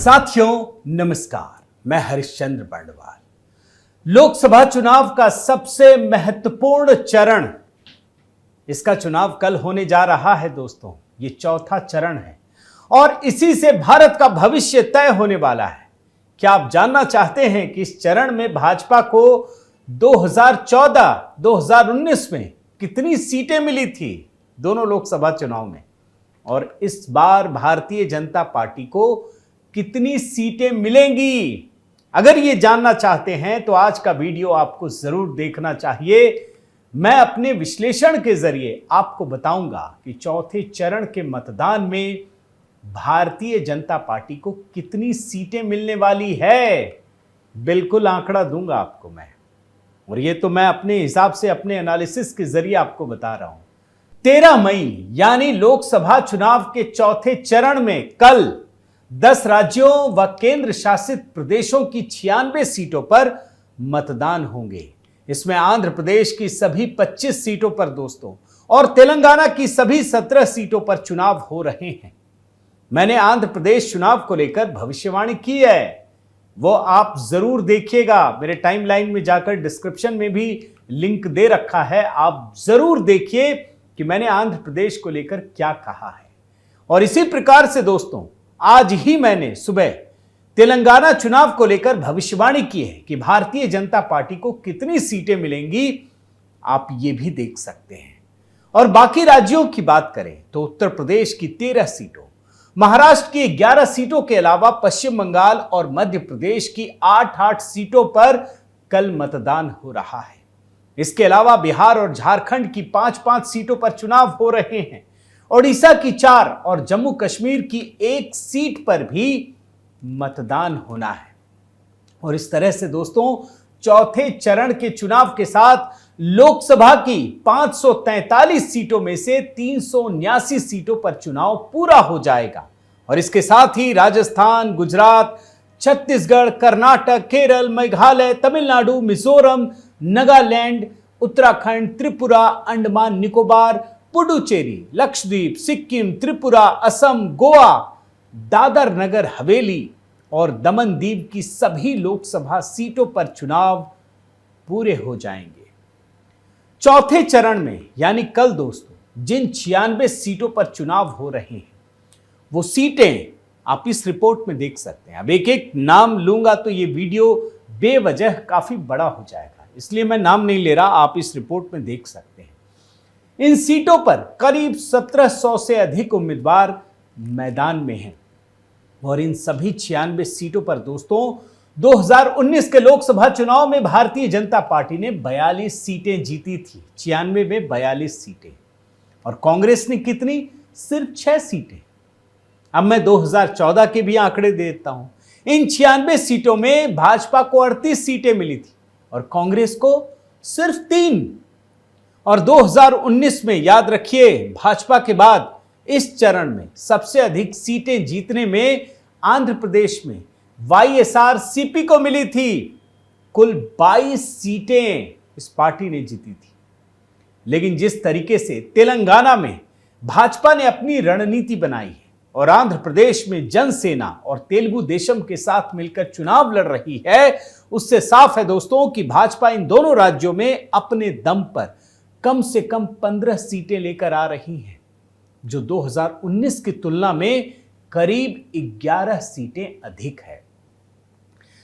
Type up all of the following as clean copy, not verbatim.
साथियों नमस्कार, मैं हरिश्चंद्र बर्णवाल। लोकसभा चुनाव का सबसे महत्वपूर्ण चरण, इसका चुनाव कल होने जा रहा है दोस्तों। ये चौथा चरण है और इसी से भारत का भविष्य तय होने वाला है। क्या आप जानना चाहते हैं कि इस चरण में भाजपा को 2014-2019 में कितनी सीटें मिली थी दोनों लोकसभा चुनाव में, और इस बार भारतीय जनता पार्टी को कितनी सीटें मिलेंगी? अगर ये जानना चाहते हैं तो आज का वीडियो आपको जरूर देखना चाहिए। मैं अपने विश्लेषण के जरिए आपको बताऊंगा कि चौथे चरण के मतदान में भारतीय जनता पार्टी को कितनी सीटें मिलने वाली है। बिल्कुल आंकड़ा दूंगा आपको मैं, और ये तो मैं अपने हिसाब से, अपने एनालिसिस के जरिए आपको बता रहा हूं। 13 मई यानी लोकसभा चुनाव के चौथे चरण में कल 10 राज्यों व केंद्र शासित प्रदेशों की 96 सीटों पर मतदान होंगे। इसमें आंध्र प्रदेश की सभी 25 सीटों पर दोस्तों और तेलंगाना की सभी 17 सीटों पर चुनाव हो रहे हैं। मैंने आंध्र प्रदेश चुनाव को लेकर भविष्यवाणी की है, वो आप जरूर देखिएगा। मेरे टाइमलाइन में जाकर डिस्क्रिप्शन में भी लिंक दे रखा है, आप जरूर देखिए कि मैंने आंध्र प्रदेश को लेकर क्या कहा है। और इसी प्रकार से दोस्तों आज ही मैंने सुबह तेलंगाना चुनाव को लेकर भविष्यवाणी की है कि भारतीय जनता पार्टी को कितनी सीटें मिलेंगी, आप ये भी देख सकते हैं। और बाकी राज्यों की बात करें तो उत्तर प्रदेश की 13 सीटों, महाराष्ट्र की 11 सीटों के अलावा पश्चिम बंगाल और मध्य प्रदेश की 8-8 सीटों पर कल मतदान हो रहा है। इसके अलावा बिहार और झारखंड की 5-5 सीटों पर चुनाव हो रहे हैं। ओडिशा की 4 और जम्मू कश्मीर की 1 सीट पर भी मतदान होना है। और इस तरह से दोस्तों चौथे चरण के चुनाव के साथ लोकसभा की 543 सीटों में से 379 सीटों पर चुनाव पूरा हो जाएगा। और इसके साथ ही राजस्थान, गुजरात, छत्तीसगढ़, कर्नाटक, केरल, मेघालय, तमिलनाडु, मिजोरम, नागालैंड, उत्तराखंड, त्रिपुरा, अंडमान निकोबार, पुडुचेरी, लक्षद्वीप, सिक्किम, त्रिपुरा, असम, गोवा, दादर नगर हवेली और दमन दीव की सभी लोकसभा सीटों पर चुनाव पूरे हो जाएंगे। चौथे चरण में यानी कल दोस्तों जिन 96 सीटों पर चुनाव हो रहे हैं वो सीटें आप इस रिपोर्ट में देख सकते हैं। अब एक एक नाम लूंगा तो ये वीडियो बेवजह काफी बड़ा हो जाएगा, इसलिए मैं नाम नहीं ले रहा, आप इस रिपोर्ट में देख सकते हैं। इन सीटों पर करीब 1700 से अधिक उम्मीदवार मैदान में हैं। और इन सभी 96 सीटों पर दोस्तों 2019 के लोकसभा चुनाव में भारतीय जनता पार्टी ने 42 सीटें जीती थी। 96 में 42 सीटें, और कांग्रेस ने कितनी? सिर्फ 6 सीटें। अब मैं 2014 के भी आंकड़े देता हूं। इन 96 सीटों में भाजपा को 38 सीटें मिली थी और कांग्रेस को सिर्फ 3। और 2019 में याद रखिए, भाजपा के बाद इस चरण में सबसे अधिक सीटें जीतने में आंध्र प्रदेश में वाईएसआरसीपी को मिली थी। कुल 22 सीटें इस पार्टी ने जीती थी। लेकिन जिस तरीके से तेलंगाना में भाजपा ने अपनी रणनीति बनाई है और आंध्र प्रदेश में जनसेना और तेलुगु देशम के साथ मिलकर चुनाव लड़ रही है, उससे साफ है दोस्तों कि भाजपा इन दोनों राज्यों में अपने दम पर कम से कम 15 सीटें लेकर आ रही हैं, जो 2019 की तुलना में करीब 11 सीटें अधिक है।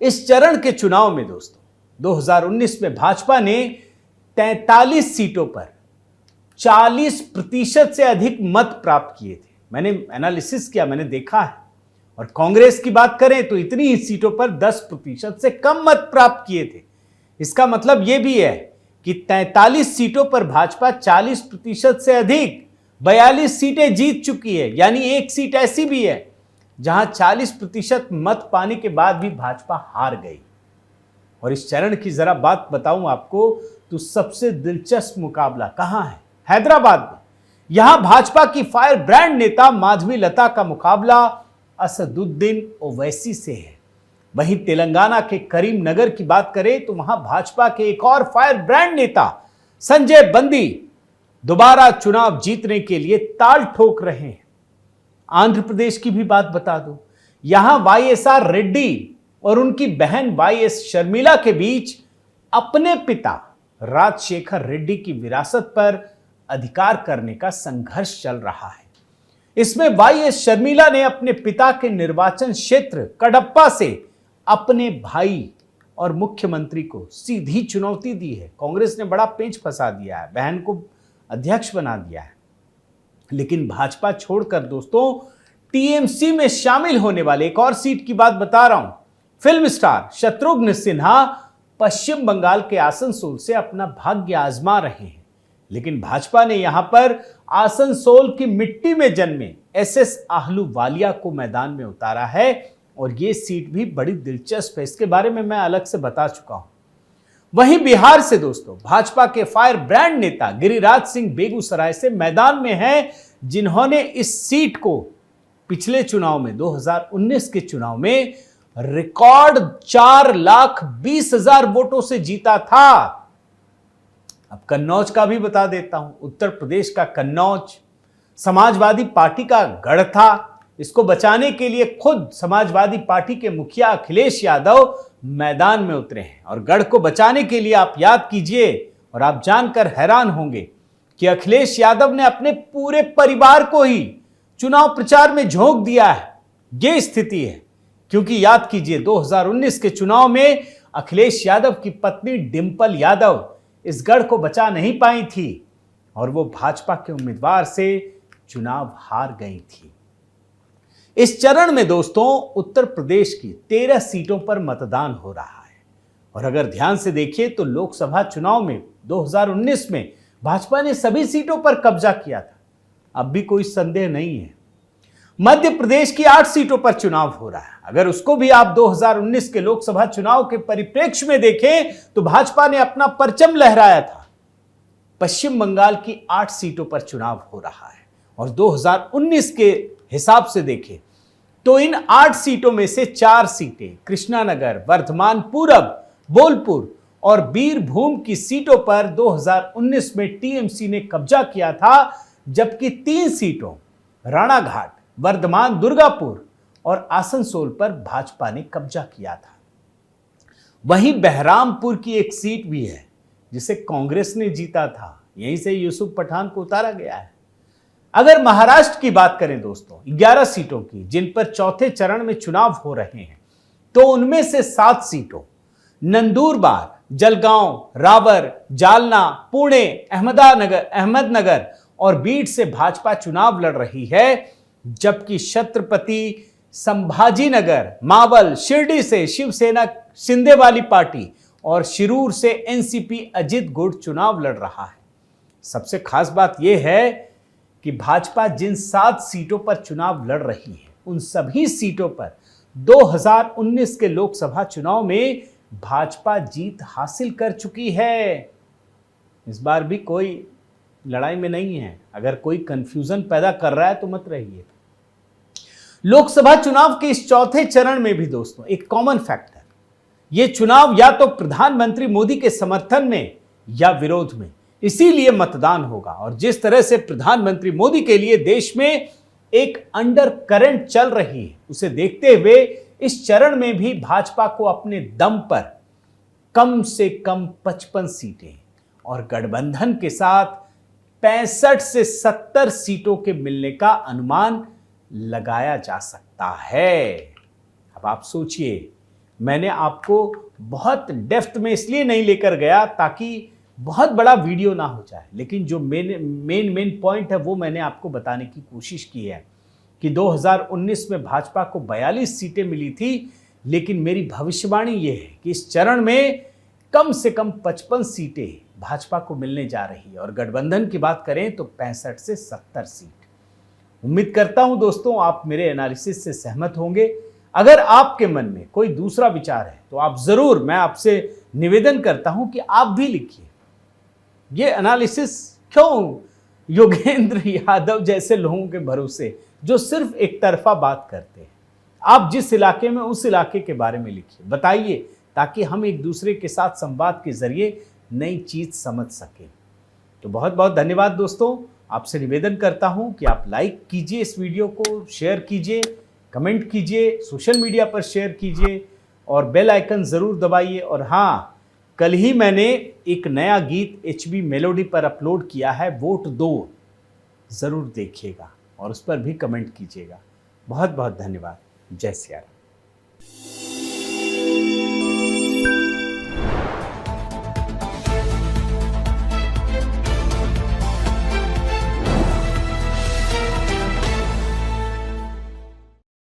इस चरण के चुनाव में दोस्तों 2019 में भाजपा ने 43 सीटों पर 40% से अधिक मत प्राप्त किए थे। मैंने एनालिसिस किया, मैंने देखा है। और कांग्रेस की बात करें तो इतनी ही सीटों पर 10% से कम मत प्राप्त किए थे। इसका मतलब यह भी है कि 43 सीटों पर भाजपा 40% से अधिक 42 सीटें जीत चुकी है। यानी एक सीट ऐसी भी है जहां 40% मत पाने के बाद भी भाजपा हार गई। और इस चरण की जरा बात बताऊं आपको तो सबसे दिलचस्प मुकाबला कहां है? हैदराबाद में। यहां भाजपा की फायर ब्रांड नेता माधवी लता का मुकाबला असदुद्दीन ओवैसी से है। वहीं तेलंगाना के करीमनगर की बात करें तो वहां भाजपा के एक और फायर ब्रांड नेता संजय बंदी दोबारा चुनाव जीतने के लिए ताल ठोक रहे हैं। आंध्र प्रदेश की भी बात बता दूं, यहां वाईएसआर रेड्डी और उनकी बहन वाईएस शर्मिला के बीच अपने पिता राजशेखर रेड्डी की विरासत पर अधिकार करने का संघर्ष चल रहा है। इसमें वाईएस शर्मिला ने अपने पिता के निर्वाचन क्षेत्र कडप्पा से अपने भाई और मुख्यमंत्री को सीधी चुनौती दी है। कांग्रेस ने बड़ा पेंच फंसा दिया है, बहन को अध्यक्ष बना दिया है। लेकिन भाजपा छोड़कर दोस्तों टीएमसी में शामिल होने वाले एक और सीट की बात बता रहा हूं। फिल्म स्टार शत्रुघ्न सिन्हा पश्चिम बंगाल के आसनसोल से अपना भाग्य आजमा रहे हैं। लेकिन भाजपा ने यहां पर आसनसोल की मिट्टी में जन्मे एसएस आहलूवालिया को मैदान में उतारा है और यह सीट भी बड़ी दिलचस्प है, इसके बारे में मैं अलग से बता चुका हूं। वहीं बिहार से दोस्तों भाजपा के फायर ब्रांड नेता गिरिराज सिंह बेगूसराय से मैदान में हैं, जिन्होंने इस सीट को पिछले चुनाव में 2019 के चुनाव में रिकॉर्ड 4,20,000 वोटों से जीता था। अब कन्नौज का भी बता देता हूं। उत्तर प्रदेश का कन्नौज समाजवादी पार्टी का गढ़ था। इसको बचाने के लिए खुद समाजवादी पार्टी के मुखिया अखिलेश यादव मैदान में उतरे हैं। और गढ़ को बचाने के लिए आप याद कीजिए और आप जानकर हैरान होंगे कि अखिलेश यादव ने अपने पूरे परिवार को ही चुनाव प्रचार में झोंक दिया है। यह स्थिति है क्योंकि याद कीजिए 2019 के चुनाव में अखिलेश यादव की पत्नी डिंपल यादव इस गढ़ को बचा नहीं पाई थी और वो भाजपा के उम्मीदवार से चुनाव हार गई थी। इस चरण में दोस्तों उत्तर प्रदेश की 13 सीटों पर मतदान हो रहा है और अगर ध्यान से देखिए तो लोकसभा चुनाव में 2019 में भाजपा ने सभी सीटों पर कब्जा किया था। अब भी कोई संदेह नहीं है। मध्य प्रदेश की 8 सीटों पर चुनाव हो रहा है। अगर उसको भी आप 2019 के लोकसभा चुनाव के परिप्रेक्ष्य में देखें तो भाजपा ने अपना परचम लहराया था। पश्चिम बंगाल की 8 सीटों पर चुनाव हो रहा है और 2019 के हिसाब से देखें तो इन 8 सीटों में से 4 सीटें कृष्णानगर, वर्धमान पूरब, बोलपुर और बीरभूम की सीटों पर 2019 में टीएमसी ने कब्जा किया था, जबकि 3 सीटों राणाघाट, वर्धमान, दुर्गापुर और आसनसोल पर भाजपा ने कब्जा किया था। वहीं बहरामपुर की एक सीट भी है जिसे कांग्रेस ने जीता था, यहीं से यूसुफ पठान को उतारा गया है। अगर महाराष्ट्र की बात करें दोस्तों 11 सीटों की जिन पर चौथे चरण में चुनाव हो रहे हैं तो उनमें से 7 सीटों नंदुरबार, जलगांव, रावर, जालना, पुणे, अहमदनगर और बीड से भाजपा चुनाव लड़ रही है, जबकि छत्रपति संभाजीनगर, मावल, शिरडी से शिवसेना शिंदे वाली पार्टी और शिरूर से एनसीपी अजित गुट चुनाव लड़ रहा है। सबसे खास बात यह है कि भाजपा जिन 7 सीटों पर चुनाव लड़ रही है उन सभी सीटों पर 2019 के लोकसभा चुनाव में भाजपा जीत हासिल कर चुकी है। इस बार भी कोई लड़ाई में नहीं है। अगर कोई कंफ्यूजन पैदा कर रहा है तो मत रहिए। लोकसभा चुनाव के इस चौथे चरण में भी दोस्तों एक कॉमन फैक्टर, यह चुनाव या तो प्रधानमंत्री मोदी के समर्थन में या विरोध में, इसीलिए मतदान होगा। और जिस तरह से प्रधानमंत्री मोदी के लिए देश में एक अंडर करंट चल रही है, उसे देखते हुए इस चरण में भी भाजपा को अपने दम पर कम से कम 55 सीटें और गठबंधन के साथ 65 से 70 सीटों के मिलने का अनुमान लगाया जा सकता है। अब आप सोचिए, मैंने आपको बहुत डेप्थ में इसलिए नहीं लेकर गया ताकि बहुत बड़ा वीडियो ना हो जाए, लेकिन जो मेन पॉइंट है वो मैंने आपको बताने की कोशिश की है कि 2019 में भाजपा को 42 सीटें मिली थी, लेकिन मेरी भविष्यवाणी ये है कि इस चरण में कम से कम 55 सीटें भाजपा को मिलने जा रही है और गठबंधन की बात करें तो 65 से 70 सीट। उम्मीद करता हूं दोस्तों आप मेरे एनालिसिस से सहमत होंगे। अगर आपके मन में कोई दूसरा विचार है तो आप जरूर, मैं आपसे निवेदन करता हूं कि आप भी लिखिए। ये एनालिसिस क्यों योगेंद्र यादव जैसे लोगों के भरोसे जो सिर्फ एक तरफा बात करते हैं। आप जिस इलाके में, उस इलाके के बारे में लिखिए, बताइए, ताकि हम एक दूसरे के साथ संवाद के जरिए नई चीज समझ सकें। तो बहुत बहुत धन्यवाद दोस्तों। आपसे निवेदन करता हूं कि आप लाइक कीजिए, इस वीडियो को शेयर कीजिए, कमेंट कीजिए, सोशल मीडिया पर शेयर कीजिए और बेल आइकन ज़रूर दबाइए। और हाँ, कल ही मैंने एक नया गीत HB मेलोडी पर अपलोड किया है, वोट दो, ज़रूर देखिएगा और उस पर भी कमेंट कीजिएगा। बहुत बहुत धन्यवाद। जय सिया राम।